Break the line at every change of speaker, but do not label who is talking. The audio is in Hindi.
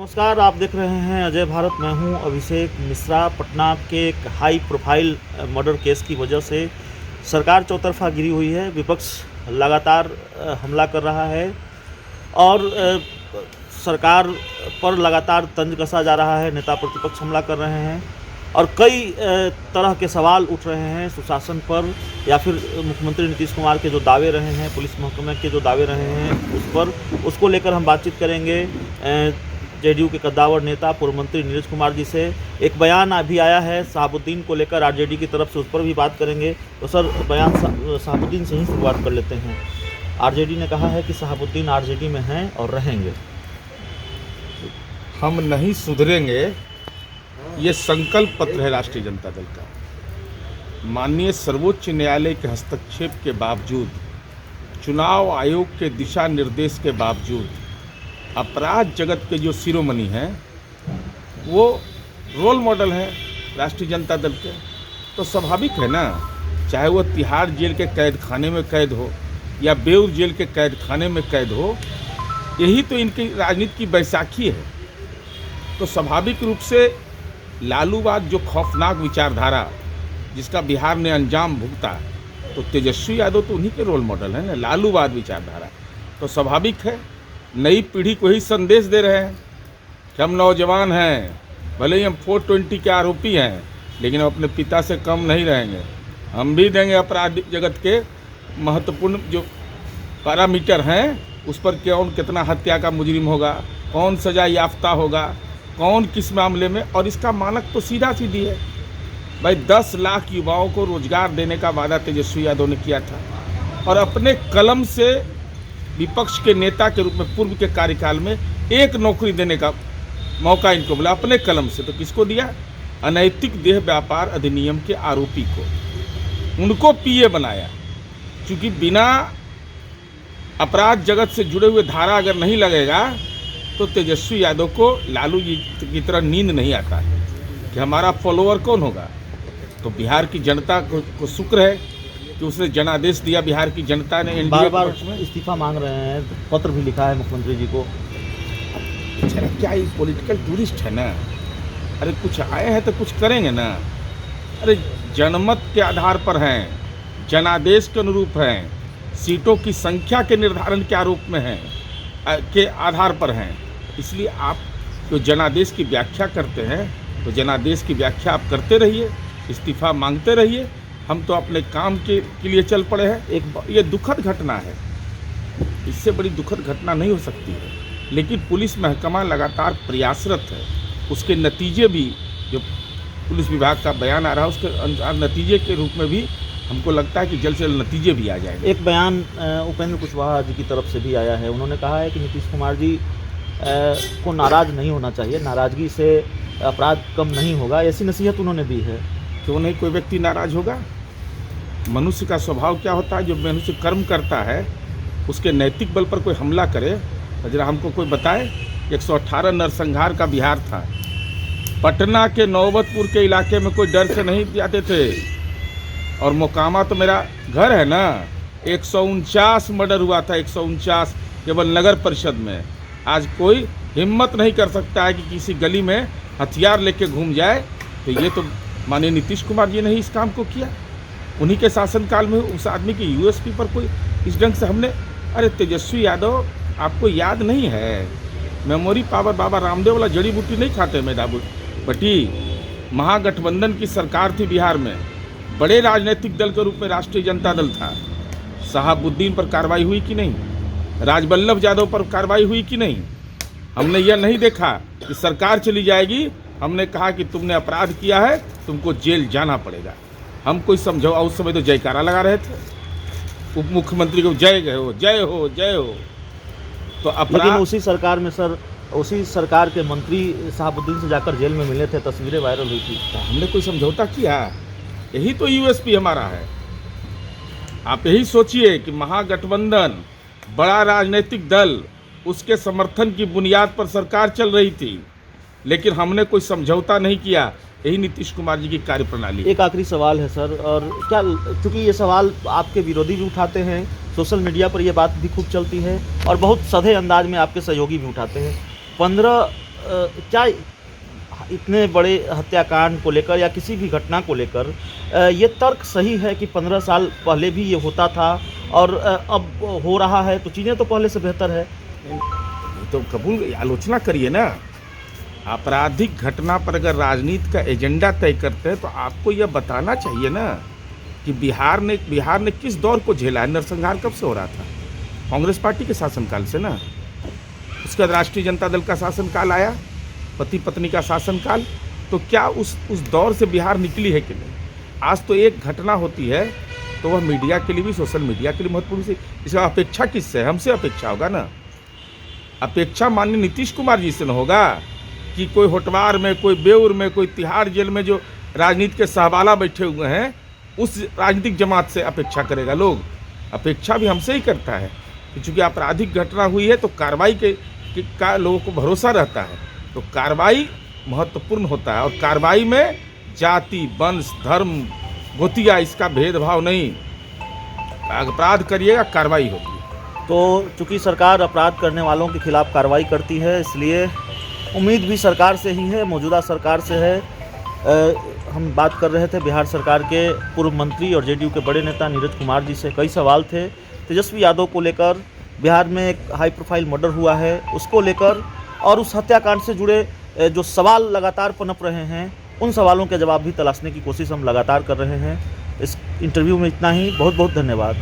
नमस्कार, आप देख रहे हैं अजय भारत। मैं हूं अभिषेक मिश्रा। पटना के एक हाई प्रोफाइल मर्डर केस की वजह से सरकार चौतरफा गिरी हुई है। विपक्ष लगातार हमला कर रहा है और सरकार पर लगातार तंज कसा जा रहा है। नेता प्रतिपक्ष हमला कर रहे हैं और कई तरह के सवाल उठ रहे हैं सुशासन पर, या फिर मुख्यमंत्री नीतीश कुमार के जो दावे रहे हैं, पुलिस महकमे के जो दावे रहे हैं उस पर, उसको लेकर हम बातचीत करेंगे जेडीयू के कद्दावर नेता पूर्व मंत्री नीरज कुमार जी से। एक बयान अभी आया है शहाबुद्दीन को लेकर आरजेडी की तरफ से, उस पर भी बात करेंगे। तो सर, बयान शहाबुद्दीन से ही शुरुआत कर लेते हैं। आरजेडी ने कहा है कि शहाबुद्दीन आरजेडी में हैं और रहेंगे।
हम नहीं सुधरेंगे, ये संकल्प पत्र है राष्ट्रीय जनता दल का। माननीय सर्वोच्च न्यायालय के हस्तक्षेप के बावजूद, चुनाव आयोग के दिशा निर्देश के बावजूद, अपराध जगत के जो शिरोमणि हैं वो रोल मॉडल हैं राष्ट्रीय जनता दल के। तो स्वाभाविक है ना, चाहे वो तिहाड़ जेल के कैद खाने में कैद हो या बेऊर जेल के कैद खाने में कैद हो, यही तो इनकी राजनीति की बैसाखी है। तो स्वाभाविक रूप से लालूवाद जो खौफनाक विचारधारा जिसका बिहार ने अंजाम भुगता, तो तेजस्वी यादव तो उन्हीं के रोल मॉडल हैं ना, लालूवाद विचारधारा। तो स्वाभाविक है नई पीढ़ी को ही संदेश दे रहे हैं कि हम नौजवान हैं, भले ही हम 420 के आरोपी हैं, लेकिन हम अपने पिता से कम नहीं रहेंगे। हम भी देंगे अपराध जगत के महत्वपूर्ण जो पैरामीटर हैं उस पर, कौन कितना हत्या का मुजरिम होगा, कौन सजा याफ्ता होगा, कौन किस मामले में। और इसका मानक तो सीधा सीधी है भाई, 10 लाख युवाओं को रोजगार देने का वादा तेजस्वी यादव ने किया था और अपने कलम से विपक्ष के नेता के रूप में पूर्व के कार्यकाल में एक नौकरी देने का मौका इनको मिला अपने कलम से। तो किसको दिया? अनैतिक देह व्यापार अधिनियम के आरोपी को, उनको पीए बनाया। क्योंकि बिना अपराध जगत से जुड़े हुए धारा अगर नहीं लगेगा तो तेजस्वी यादव को लालू जी की तरह नींद नहीं आता है कि हमारा फॉलोअर कौन होगा। तो बिहार की जनता को शुक्र है कि उसने जनादेश दिया। बिहार की जनता ने एनडीए
बार इस्तीफा मांग रहे हैं, पत्र भी लिखा है मुख्यमंत्री जी को।
अच्छा, क्या ये पॉलिटिकल टूरिस्ट है ना? अरे कुछ आए हैं तो कुछ करेंगे ना। अरे जनमत के आधार पर हैं, जनादेश के अनुरूप हैं, सीटों की संख्या के निर्धारण के आरोप में हैं, के आधार पर हैं। इसलिए आप जो जनादेश की व्याख्या करते हैं तो जनादेश की व्याख्या आप करते रहिए, इस्तीफा मांगते रहिए। हम तो अपने काम के लिए चल पड़े हैं। ये दुखद घटना है, इससे बड़ी दुखद घटना नहीं हो सकती है, लेकिन पुलिस महकमा लगातार प्रयासरत है। उसके नतीजे भी, जो पुलिस विभाग का बयान आ रहा है उसके अनुसार नतीजे के रूप में भी हमको लगता है कि जल्द से जल्द नतीजे भी आ जाएंगे।
एक बयान उपेंद्र कुशवाहा जी की तरफ से भी आया है। उन्होंने कहा है कि नीतीश कुमार जी को नाराज़ नहीं होना चाहिए, नाराज़गी से अपराध कम नहीं होगा, ऐसी नसीहत उन्होंने दी है।
क्यों नहीं कोई व्यक्ति नाराज होगा? मनुष्य का स्वभाव क्या होता है? जो मनुष्य कर्म करता है उसके नैतिक बल पर कोई हमला करे, जरा हमको कोई बताए। 118 नरसंहार का बिहार था, पटना के नौबतपुर के इलाके में कोई डर से नहीं जाते थे। और मोकामा तो मेरा घर है ना, 149 मर्डर हुआ था, 149 केवल नगर परिषद में। आज कोई हिम्मत नहीं कर सकता है कि किसी गली में हथियार लेके घूम जाए। तो ये तो माननीय नीतीश कुमार जी ने ही इस काम को किया। उन्हीं के शासनकाल में उस आदमी की यूएसपी पर कोई इस ढंग से हमने। अरे तेजस्वी यादव, आपको याद नहीं है, मेमोरी पावर बाबा रामदेव वाला जड़ी बूटी नहीं खाते मैदा बटी। महागठबंधन की सरकार थी बिहार में, बड़े राजनीतिक दल के रूप में राष्ट्रीय जनता दल था। शहाबुद्दीन पर कार्रवाई हुई कि नहीं? राजवल्लभ यादव पर कार्रवाई हुई कि नहीं? हमने यह नहीं देखा कि सरकार चली जाएगी, हमने कहा कि तुमने अपराध किया है, तुमको जेल जाना पड़ेगा। हम कोई समझौता, उस समय तो जयकारा लगा रहे थे, उप मुख्यमंत्री को जय गए हो, जय हो, जय हो। तो अपराध,
लेकिन उसी सरकार में सर, उसी सरकार के मंत्री शहाबुद्दीन से जाकर जेल में मिले थे, तस्वीरें वायरल हुई थी।
हमने कोई समझौता किया? यही तो यूएसपी हमारा है। आप यही सोचिए कि महागठबंधन, बड़ा राजनीतिक दल, उसके समर्थन की बुनियाद पर सरकार चल रही थी, लेकिन हमने कोई समझौता नहीं किया। यही नीतीश कुमार जी की कार्यप्रणाली।
एक आखिरी सवाल है सर, और क्या, चूंकि ये सवाल आपके विरोधी भी उठाते हैं, सोशल मीडिया पर ये बात भी खूब चलती है और बहुत सधे अंदाज में आपके सहयोगी भी उठाते हैं। 15 क्या इतने बड़े हत्याकांड को लेकर या किसी भी घटना को लेकर ये तर्क सही है कि 15 साल पहले भी ये होता था और अब हो रहा है तो चीज़ें तो पहले से बेहतर है?
ये तो कबूल आलोचना करिए ना। आपराधिक घटना पर अगर राजनीति का एजेंडा तय करते हैं तो आपको यह बताना चाहिए ना कि बिहार ने किस दौर को झेला है। नरसंहार कब से हो रहा था? कांग्रेस पार्टी के शासनकाल से ना। उसके बाद राष्ट्रीय जनता दल का शासनकाल आया, पति पत्नी का शासनकाल। तो क्या उस दौर से बिहार निकली है कि नहीं? आज तो एक घटना होती है तो वह मीडिया के लिए भी, सोशल मीडिया के लिए महत्वपूर्ण से। इसका अपेक्षा किससे है? हमसे अपेक्षा होगा ना। अपेक्षा माननीय नीतीश कुमार जी से न होगा कि कोई होटवार में, कोई बेउर में, कोई तिहाड़ जेल में जो राजनीति के सहबाला बैठे हुए हैं उस राजनीतिक जमात से अपेक्षा करेगा लोग। अपेक्षा भी हमसे ही करता है कि चूँकि आपराधिक घटना हुई है तो कार्रवाई का लोगों को भरोसा रहता है। तो कार्रवाई महत्वपूर्ण होता है और कार्रवाई में जाति, वंश, धर्म, गोतिया इसका भेदभाव नहीं। अपराध करिएगा, कार्रवाई होगी।
तो चूंकि सरकार अपराध करने वालों के खिलाफ कार्रवाई करती है, इसलिए उम्मीद भी सरकार से ही है, मौजूदा सरकार से है। हम बात कर रहे थे बिहार सरकार के पूर्व मंत्री और जेडीयू के बड़े नेता नीरज कुमार जी से। कई सवाल थे तेजस्वी यादव को लेकर, बिहार में एक हाई प्रोफाइल मर्डर हुआ है उसको लेकर, और उस हत्याकांड से जुड़े जो सवाल लगातार पनप रहे हैं उन सवालों के जवाब भी तलाशने की कोशिश हम लगातार कर रहे हैं। इस इंटरव्यू में इतना ही। बहुत बहुत धन्यवाद।